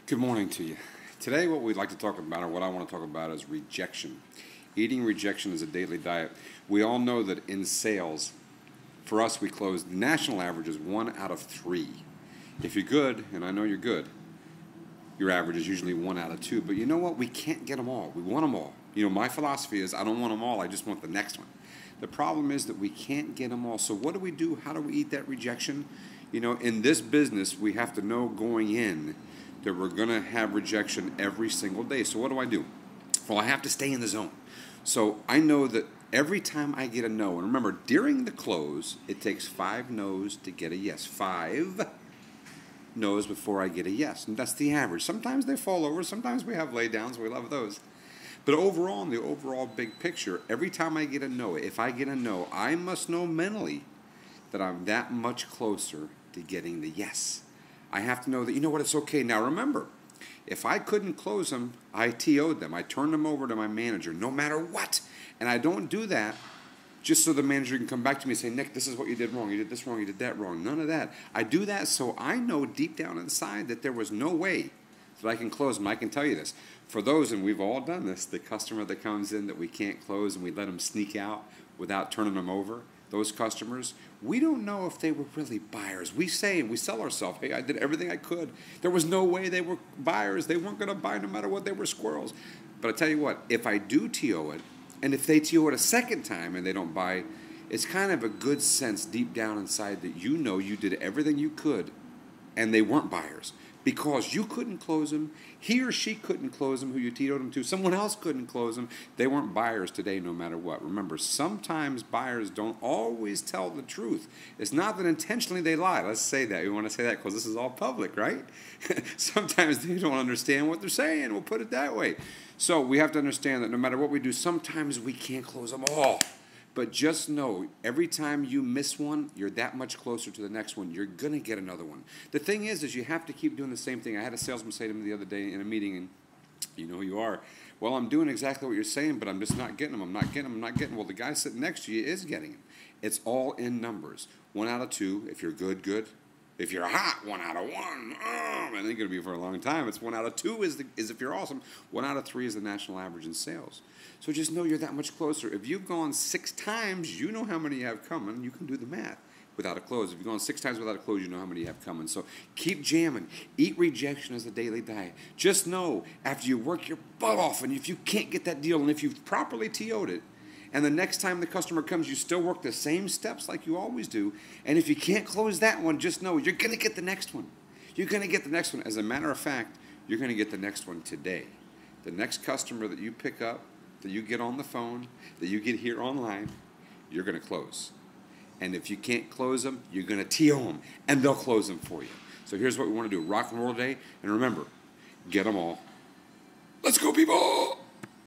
Good morning to you. Today what we'd like to talk about, or what I want to talk about, is rejection. Eating rejection is a daily diet. We all know that in sales, for us, we close, the national average is 1 out of 3. If you're good, and I know you're good, your average is usually 1 out of 2. But you know what? We can't get them all. We want them all. You know, my philosophy is I don't want them all. I just want the next one. The problem is that we can't get them all. So what do we do? How do we eat that rejection? You know, in this business, we have to know going in that we're going to have rejection every single day. So what do? Well, I have to stay in the zone. So I know that every time I get a no, and remember, during the close, it takes 5 no's to get a yes. 5 no's before I get a yes. And that's the average. Sometimes they fall over. Sometimes we have laydowns. We love those. But overall, in the overall big picture, every time I get a no, if I get a no, I must know mentally that I'm that much closer to getting the yes. I have to know that, you know what, it's okay. Now remember, if I couldn't close them, I TO'd them. I turned them over to my manager, no matter what. And I don't do that just so the manager can come back to me and say, Nick, this is what you did wrong. You did this wrong. You did that wrong. None of that. I do that so I know deep down inside that there was no way that I can close them. I can tell you this. For those, and we've all done this, the customer that comes in that we can't close and we let them sneak out without turning them over, those customers, we don't know if they were really buyers. We say, and we sell ourselves, hey, I did everything I could. There was no way they were buyers. They weren't going to buy no matter what. They were squirrels. But I tell you what, if I do TO it, and if they TO it a second time and they don't buy, it's kind of a good sense deep down inside that you know you did everything you could and they weren't buyers. Because you couldn't close them, he or she couldn't close them, who you TO'd them to, someone else couldn't close them, they weren't buyers today no matter what. Remember, sometimes buyers don't always tell the truth. It's not that intentionally they lie. Let's say that. We want to say that because this is all public, right? Sometimes they don't understand what they're saying, we'll put it that way. So we have to understand that no matter what we do, sometimes we can't close them all. But just know, every time you miss one, you're that much closer to the next one. You're going to get another one. The thing is you have to keep doing the same thing. I had a salesman say to me the other day in a meeting, and you know who you are. Well, I'm doing exactly what you're saying, but I'm just not getting them. I'm not getting them. I'm not getting them. Well, the guy sitting next to you is getting them. It's all in numbers. 1 out of 2. If you're good, good. If you're hot, 1 out of 1. Oh, man, it ain't going to be for a long time. It's 1 out of 2 is if you're awesome. 1 out of 3 is the national average in sales. So just know you're that much closer. If you've gone 6 times, you know how many you have coming. You can do the math without a close. If you've gone 6 times without a close, you know how many you have coming. So keep jamming. Eat rejection as a daily diet. Just know after you work your butt off, and if you can't get that deal, and if you've properly TO'd it, and the next time the customer comes, you still work the same steps like you always do. And if you can't close that one, just know you're going to get the next one. You're going to get the next one. As a matter of fact, you're going to get the next one today. The next customer that you pick up, that you get on the phone, that you get here online, you're going to close. And if you can't close them, you're going to TO them, and they'll close them for you. So here's what we want to do. Rock and roll today. And remember, get them all. Let's go, people!